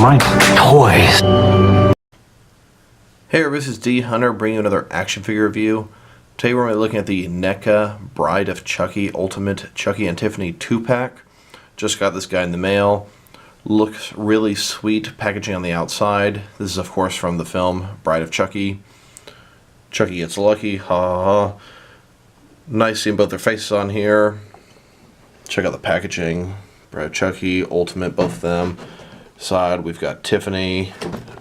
my toys. Hey, this is D Hunter bringing you another action figure review. Today we're going to be looking at the Neca Bride of Chucky Ultimate Chucky and Tiffany 2-pack. Just got this guy in the mail. Looks really sweet packaging on the outside. This is of course from the film Bride of Chucky. Chucky gets lucky, ha ha ha. Nice seeing both their faces on here. Check out the packaging. Bride of Chucky, Ultimate, both of them. Side we've got Tiffany.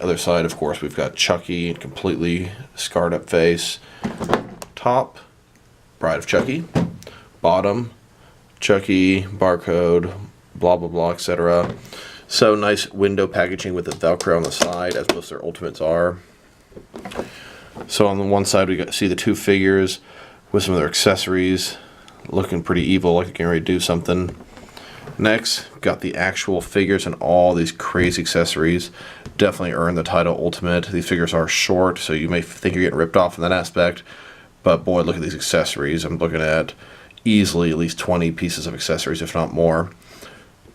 Other side of course we've got Chucky, completely scarred up face. Top, Bride of Chucky. Bottom, Chucky, barcode, blah blah blah, etc. So nice window packaging with the Velcro on the side, as most of their Ultimates are. So on the one side we see the two figures with some of their accessories, looking pretty evil, like they're getting ready to do something. Next, got the actual figures and all these crazy accessories. Definitely earned the title Ultimate. These figures are short, so you may think you're getting ripped off in that aspect. But boy, look at these accessories. I'm looking at easily at least 20 pieces of accessories, if not more.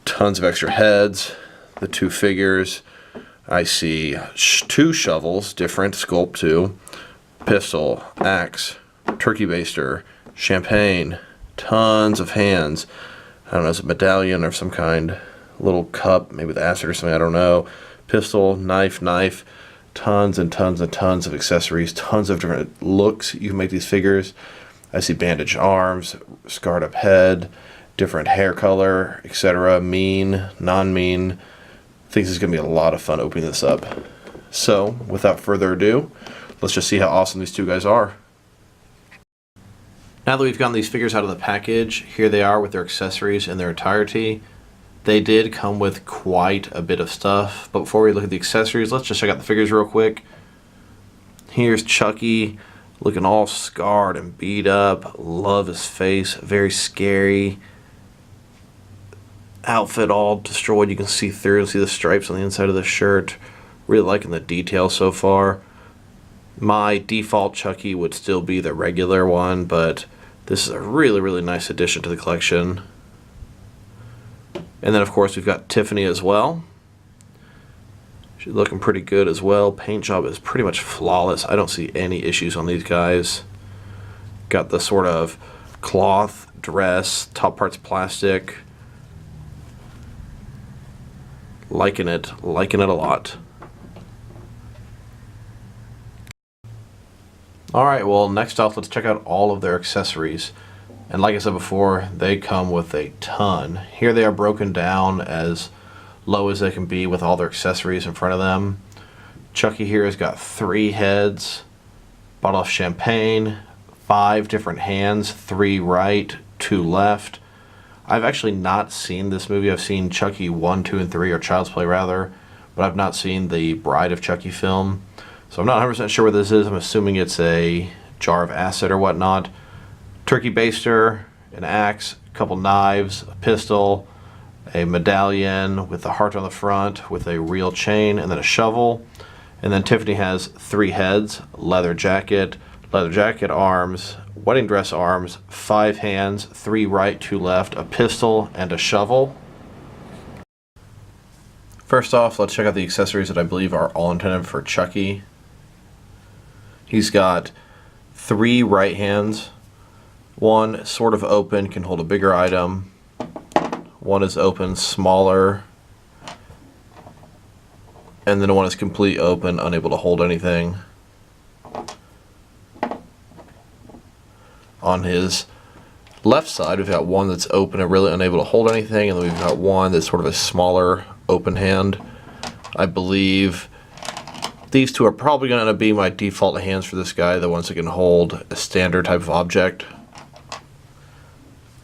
Tons of extra heads. The two figures. I see two shovels, different sculpt too. Pistol, axe, turkey baster, champagne, tons of hands. I don't know, it's a medallion of some kind, little cup, maybe with acid or something, I don't know. Pistol, knife, tons and tons and tons of accessories, tons of different looks you can make these figures. I see bandaged arms, scarred up head, different hair color, etc. Mean, non-mean. I think this is going to be a lot of fun opening this up. So, without further ado, let's just see how awesome these two guys are. Now that we've gotten these figures out of the package, here they are with their accessories in their entirety. They did come with quite a bit of stuff, but before we look at the accessories, let's just check out the figures real quick. Here's Chucky, looking all scarred and beat up. Love his face, very scary. Outfit all destroyed, you can see through, see the stripes on the inside of the shirt. Really liking the detail so far. My default Chucky would still be the regular one, but this is a really nice addition to the collection. And then of course we've got Tiffany as well. She's looking pretty good as well. Paint job is pretty much flawless. I don't see any issues on these guys. Got the sort of cloth dress, top part's plastic. Liking it a lot. Alright, well next off let's check out all of their accessories. And like I said before, they come with a ton. Here they are broken down as low as they can be with all their accessories in front of them. Chucky here has got 3 heads, bottle of champagne, 5 different hands, 3 right, 2 left. I've actually not seen this movie. I've seen Chucky 1, 2, and 3, or Child's Play rather, but I've not seen the Bride of Chucky film. So I'm not 100% sure what this is. I'm assuming it's a jar of acid or whatnot. Turkey baster, an axe, a couple knives, a pistol, a medallion with the heart on the front with a real chain, and then a shovel. And then Tiffany has 3 heads, leather jacket arms, wedding dress arms, 5 hands, 3 right, 2 left, a pistol, and a shovel. First off, let's check out the accessories that I believe are all intended for Chucky. He's got 3 right hands. One sort of open, can hold a bigger item. One is open, smaller. And then one is completely open, unable to hold anything. On his left side, we've got one that's open and really unable to hold anything, and then we've got one that's sort of a smaller open hand. I believe these two are probably going to be my default hands for this guy, the ones that can hold a standard type of object.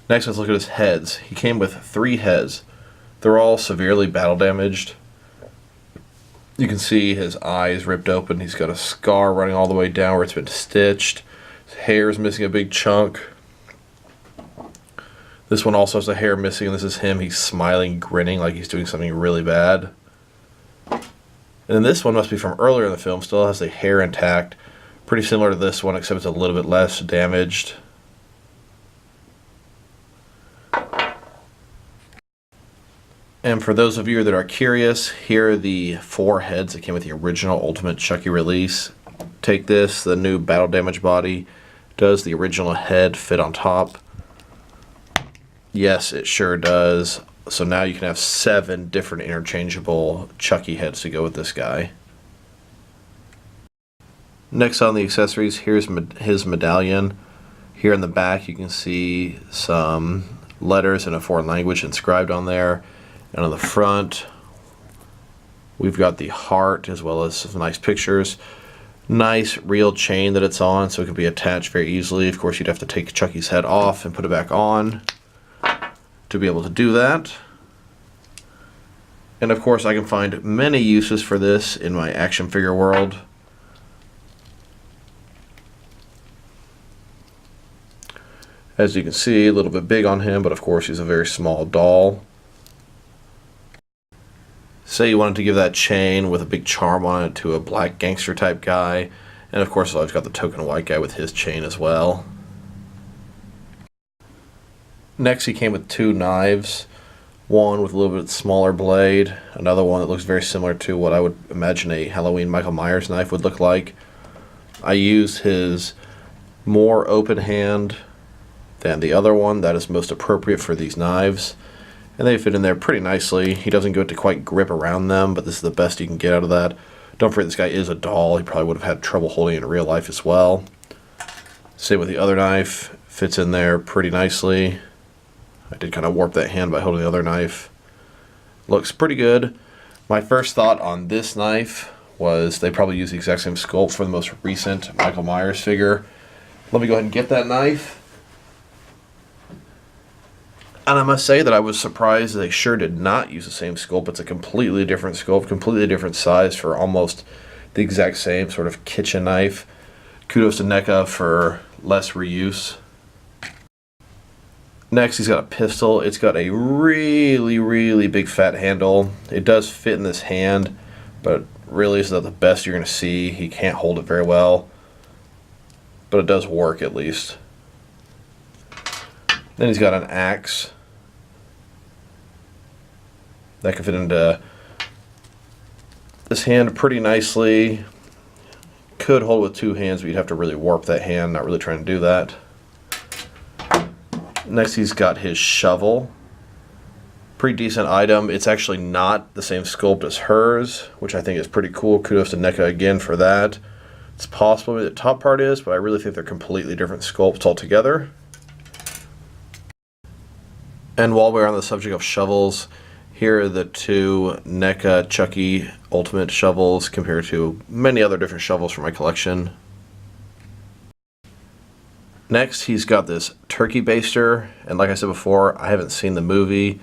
Next, let's look at his heads. He came with 3 heads. They're all severely battle damaged. You can see his eyes ripped open. He's got a scar running all the way down where it's been stitched. His hair is missing a big chunk. This one also has the hair missing, and this is him. He's smiling, grinning like he's doing something really bad. And then this one must be from earlier in the film. Still has the hair intact. Pretty similar to this one, except it's a little bit less damaged. And for those of you that are curious, here are the 4 heads that came with the original Ultimate Chucky release. Take this, the new battle damage body. Does the original head fit on top? Yes, it sure does. So now you can have 7 different interchangeable Chucky heads to go with this guy. Next on the accessories, here's his medallion. Here in the back you can see some letters in a foreign language inscribed on there. And on the front, we've got the heart as well as some nice pictures. Nice real chain that it's on, so it can be attached very easily. Of course, you'd have to take Chucky's head off and put it back on to be able to do that. And of course, I can find many uses for this in my action figure world. As you can see, a little bit big on him, but of course he's a very small doll. Say you wanted to give that chain with a big charm on it to a black gangster type guy. And of course I've got the token white guy with his chain as well. Next he came with 2 knives. One with a little bit smaller blade. Another one that looks very similar to what I would imagine a Halloween Michael Myers knife would look like. I used his more open hand than the other one. That is most appropriate for these knives. And they fit in there pretty nicely. He doesn't go to quite grip around them, but this is the best you can get out of that. Don't forget this guy is a doll. He probably would have had trouble holding it in real life as well. Same with the other knife. Fits in there pretty nicely. I did kind of warp that hand by holding the other knife. Looks pretty good. My first thought on this knife was they probably use the exact same sculpt for the most recent Michael Myers figure. Let me go ahead and get that knife. And I must say that I was surprised they sure did not use the same sculpt. It's a completely different sculpt, completely different size for almost the exact same sort of kitchen knife. Kudos to Neca for less reuse. Next, he's got a pistol. It's got a really, really big fat handle. It does fit in this hand, but really is not the best you're going to see. He can't hold it very well, but it does work at least. Then he's got an axe. That can fit into this hand pretty nicely. Could hold it with 2 hands, but you'd have to really warp that hand. Not really trying to do that. Next, he's got his shovel. Pretty decent item. It's actually not the same sculpt as hers, which I think is pretty cool. Kudos to Neca again for that. It's possible the top part is, but I really think they're completely different sculpts altogether. And while we're on the subject of shovels, here are the 2 Neca Chucky Ultimate shovels compared to many other different shovels from my collection. Next, he's got this turkey baster, and like I said before, I haven't seen the movie.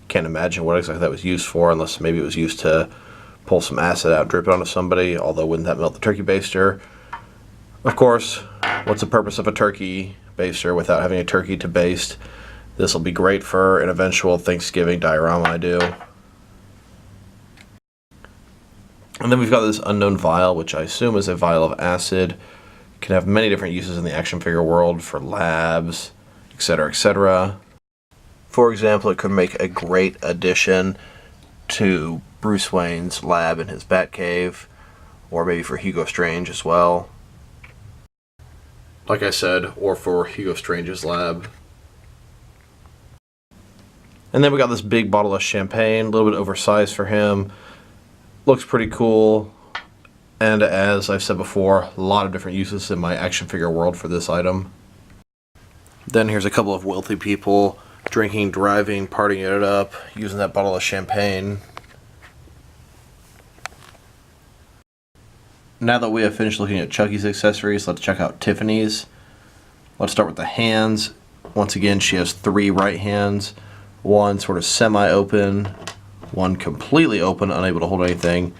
Can't imagine what exactly that was used for, unless maybe it was used to pull some acid out and drip it onto somebody, although wouldn't that melt the turkey baster? Of course, what's the purpose of a turkey baster without having a turkey to baste? This will be great for an eventual Thanksgiving diorama I do. And then we've got this unknown vial, which I assume is a vial of acid. It can have many different uses in the action figure world for labs, etc., etc. For example, it could make a great addition to Bruce Wayne's lab in his Batcave, or maybe for Hugo Strange as well. Like I said, or for Hugo Strange's lab. And then we got this big bottle of champagne, a little bit oversized for him. Looks pretty cool. And as I've said before, a lot of different uses in my action figure world for this item. Then here's a couple of wealthy people drinking, driving, partying it up, using that bottle of champagne. Now that we have finished looking at Chucky's accessories, let's check out Tiffany's. Let's start with the hands. Once again, she has 3 right hands. One sort of semi-open, one completely open, unable to hold anything,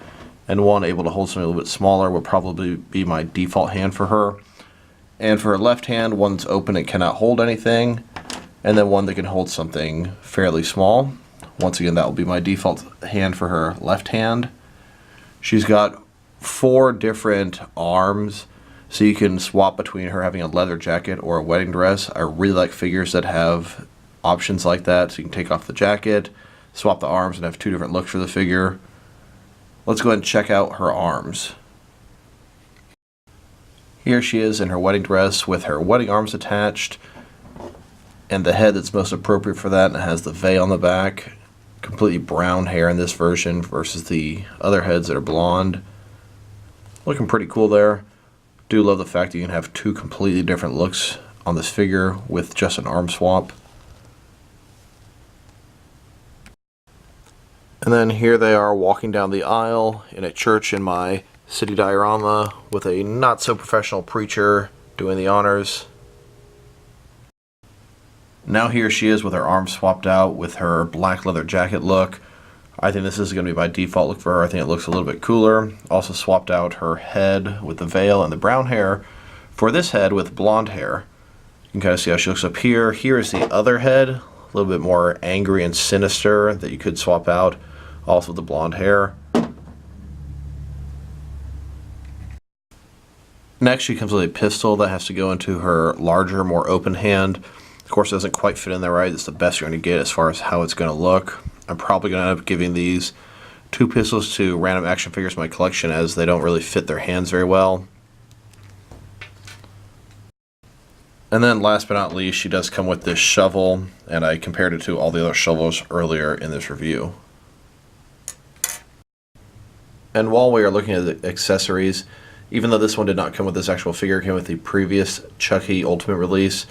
and one able to hold something a little bit smaller would probably be my default hand for her. And for her left hand, one's open and cannot hold anything, and then one that can hold something fairly small. Once again, that will be my default hand for her left hand. She's got 4 different arms, so you can swap between her having a leather jacket or a wedding dress. I really like figures that have options like that, so you can take off the jacket, swap the arms and have two different looks for the figure. Let's go ahead and check out her arms. Here she is in her wedding dress with her wedding arms attached and the head that's most appropriate for that, and it has the veil on the back. Completely brown hair in this version versus the other heads that are blonde. Looking pretty cool there. Do love the fact that you can have two completely different looks on this figure with just an arm swap. And then here they are walking down the aisle in a church in my city diorama with a not so professional preacher doing the honors. Now here she is with her arms swapped out with her black leather jacket look. I think this is going to be my default look for her. I think it looks a little bit cooler. Also swapped out her head with the veil and the brown hair for this head with blonde hair. You can kind of see how she looks up here. Here is the other head, a little bit more angry and sinister that you could swap out. Also the blonde hair. Next she comes with a pistol that has to go into her larger, more open hand. Of course it doesn't quite fit in there right. It's the best you're going to get as far as how it's going to look. I'm probably going to end up giving these two pistols to random action figures in my collection as they don't really fit their hands very well. And then last but not least, she does come with this shovel, and I compared it to all the other shovels earlier in this review. And while we are looking at the accessories, even though this one did not come with this actual figure, it came with the previous Chucky Ultimate release,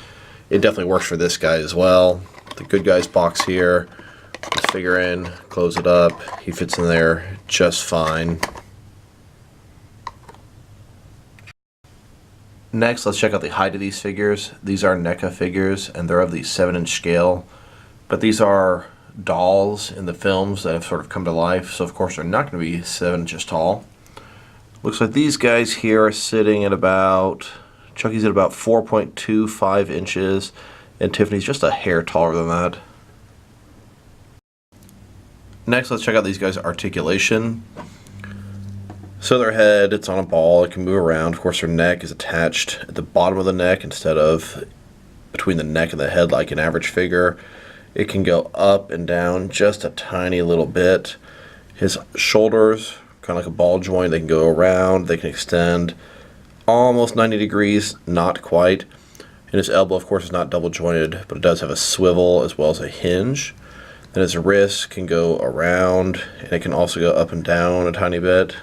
it definitely works for this guy as well. The Good Guys box here, put the figure in, close it up, he fits in there just fine. Next, let's check out the height of these figures. These are NECA figures, and they're of the 7-inch scale, but these are dolls in the films that have sort of come to life, so of course they're not going to be 7 inches tall. Looks like these guys here are sitting at about, Chucky's at about 4.25 inches, and Tiffany's just a hair taller than that. Next, let's check out these guys' articulation. So their head, it's on a ball, it can move around. Of course, their neck is attached at the bottom of the neck instead of between the neck and the head like an average figure. It can go up and down just a tiny little bit. His shoulders, kind of like a ball joint, they can go around, they can extend almost 90 degrees, not quite. And his elbow, of course, is not double jointed, but it does have a swivel as well as a hinge. Then his wrist can go around, and it can also go up and down a tiny bit.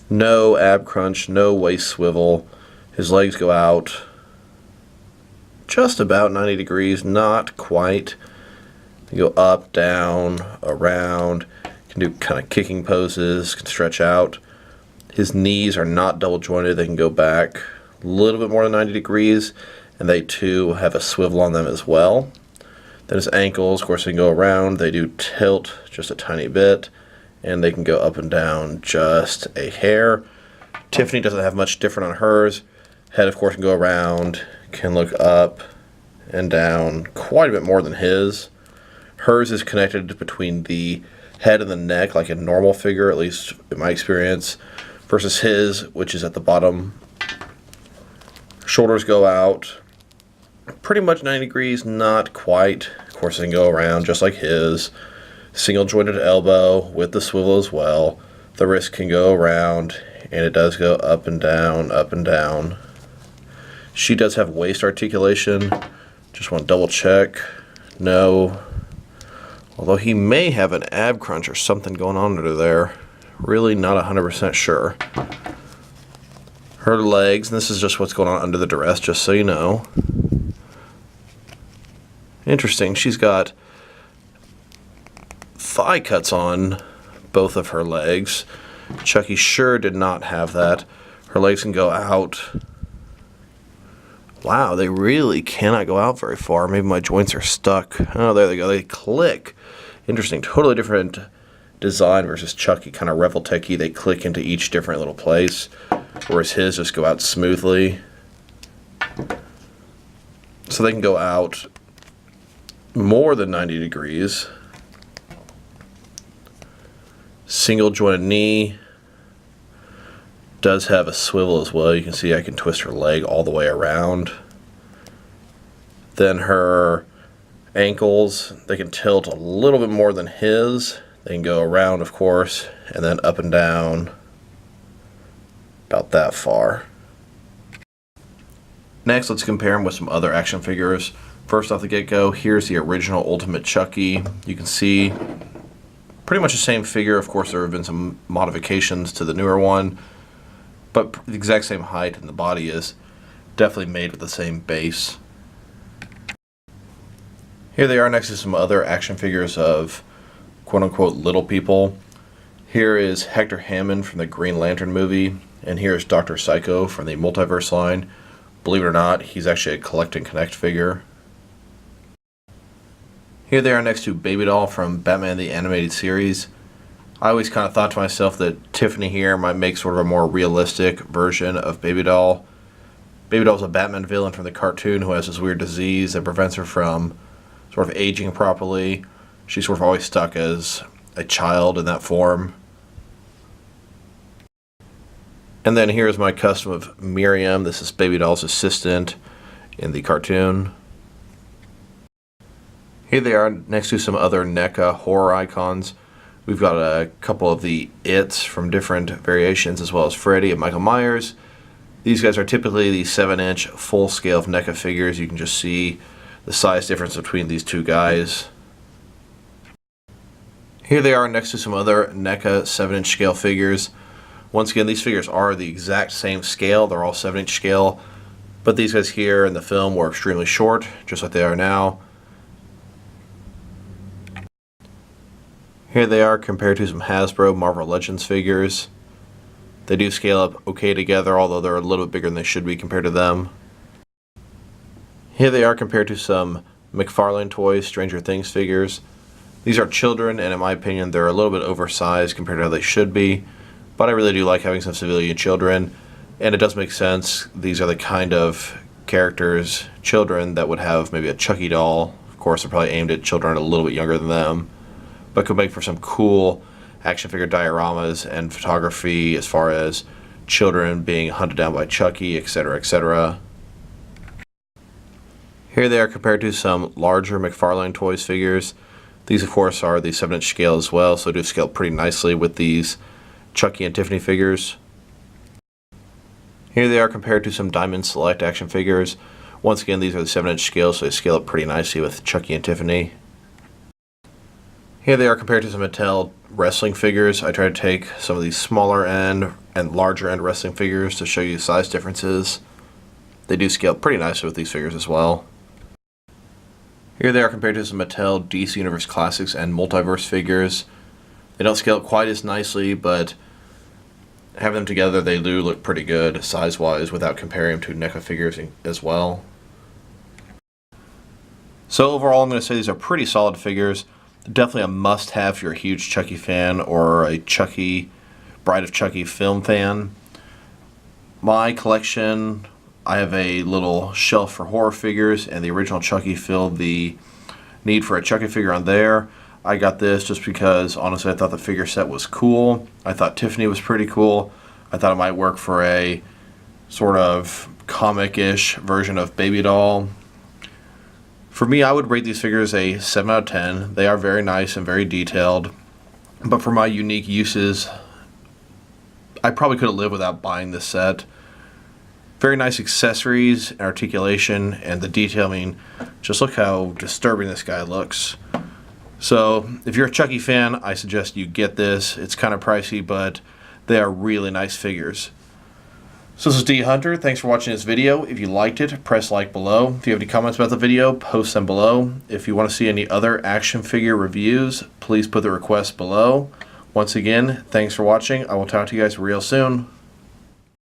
No ab crunch, no waist swivel. His legs go out just about 90 degrees, not quite. They go up, down, around. Can do kind of kicking poses, can stretch out. His knees are not double jointed. They can go back a little bit more than 90 degrees, and they too have a swivel on them as well. Then his ankles, of course, they can go around. They do tilt just a tiny bit, and they can go up and down just a hair. Tiffany doesn't have much different on hers. Head, of course, can go around, can look up and down quite a bit more than his. Hers is connected between the head and the neck like a normal figure, at least in my experience, versus his, which is at the bottom. Shoulders go out pretty much 90 degrees, not quite. Of course, they can go around just like his. Single jointed elbow with the swivel as well. The wrist can go around, and it does go up and down, up and down. She does have waist articulation. Just want to double check. No. Although he may have an ab crunch or something going on under there. Really not 100% sure. Her legs, and this is just what's going on under the dress, just so you know. Interesting, she's got thigh cuts on both of her legs. Chucky sure did not have that. Her legs can go out. Wow, they really cannot go out very far. Maybe my joints are stuck. Oh, there they go. They click. Interesting. Totally different design versus Chucky. Kind of Revel-Tech-y. They click into each different little place, whereas his just go out smoothly. So they can go out more than 90 degrees. Single jointed knee. Does have a swivel as well. You can see I can twist her leg all the way around. Then her ankles. They can tilt a little bit more than his. They can go around, of course, and then up and down about that far. Next, let's compare them with some other action figures. First off the get-go, here's the original Ultimate Chucky. You can see pretty much the same figure. Of course, there have been some modifications to the newer one, but the exact same height, and the body is definitely made with the same base. Here they are next to some other action figures of quote-unquote little people. Here is Hector Hammond from the Green Lantern movie, and here is Dr. Psycho from the Multiverse line. Believe it or not, he's actually a Collect and Connect figure. Here they are next to Baby Doll from Batman the Animated Series. I always kind of thought to myself that Tiffany here might make sort of a more realistic version of Baby Doll. Baby Doll's a Batman villain from the cartoon who has this weird disease that prevents her from sort of aging properly. She's sort of always stuck as a child in that form. And then here's my custom of Miriam. This is Baby Doll's assistant in the cartoon. Here they are next to some other NECA horror icons. We've got a couple of the It's from different variations, as well as Freddy and Michael Myers. These guys are typically the 7-inch full scale of NECA figures. You can just see the size difference between these two guys. Here they are next to some other NECA 7-inch scale figures. Once again, these figures are the exact same scale. They're all 7-inch scale, but these guys here in the film were extremely short, just like they are now. Here they are compared to some Hasbro Marvel Legends figures. They do scale up okay together, although they're a little bit bigger than they should be compared to them. Here they are compared to some McFarlane Toys Stranger Things figures. These are children, and in my opinion, they're a little bit oversized compared to how they should be. But I really do like having some civilian children, and it does make sense. These are the kind of characters, children, that would have maybe a Chucky doll. Of course, they're probably aimed at children a little bit younger than them, but could make for some cool action figure dioramas and photography as far as children being hunted down by Chucky, etc., etc. Here they are compared to some larger McFarlane Toys figures. These, of course, are the 7-inch scale as well, so do scale pretty nicely with these Chucky and Tiffany figures. Here they are compared to some Diamond Select action figures. Once again, these are the 7-inch scale, so they scale up pretty nicely with Chucky and Tiffany. Here they are compared to some Mattel wrestling figures. I try to take some of these smaller end and larger end wrestling figures to show you size differences. They do scale pretty nicely with these figures as well. Here they are compared to some Mattel DC Universe Classics and Multiverse figures. They don't scale up quite as nicely, but having them together, they do look pretty good size-wise without comparing them to NECA figures as well. So overall, I'm going to say these are pretty solid figures. Definitely a must-have if you're a huge Chucky fan or a Chucky Bride of Chucky film fan. My collection, I have a little shelf for horror figures, and the original Chucky filled the need for a Chucky figure on there. I got this just because, honestly, I thought the figure set was cool. I thought Tiffany was pretty cool. I thought it might work for a sort of comic-ish version of Baby Doll. For me, I would rate these figures a 7 out of 10. They are very nice and very detailed, but for my unique uses, I probably could have lived without buying this set. Very nice accessories and articulation, and the detail, I mean, just look how disturbing this guy looks. So, if you're a Chucky fan, I suggest you get this. It's kind of pricey, but they are really nice figures. So this is D Hunter. Thanks for watching this video. If you liked it, press like below. If you have any comments about the video, post them below. If you want to see any other action figure reviews, please put the request below. Once again, thanks for watching. I will talk to you guys real soon.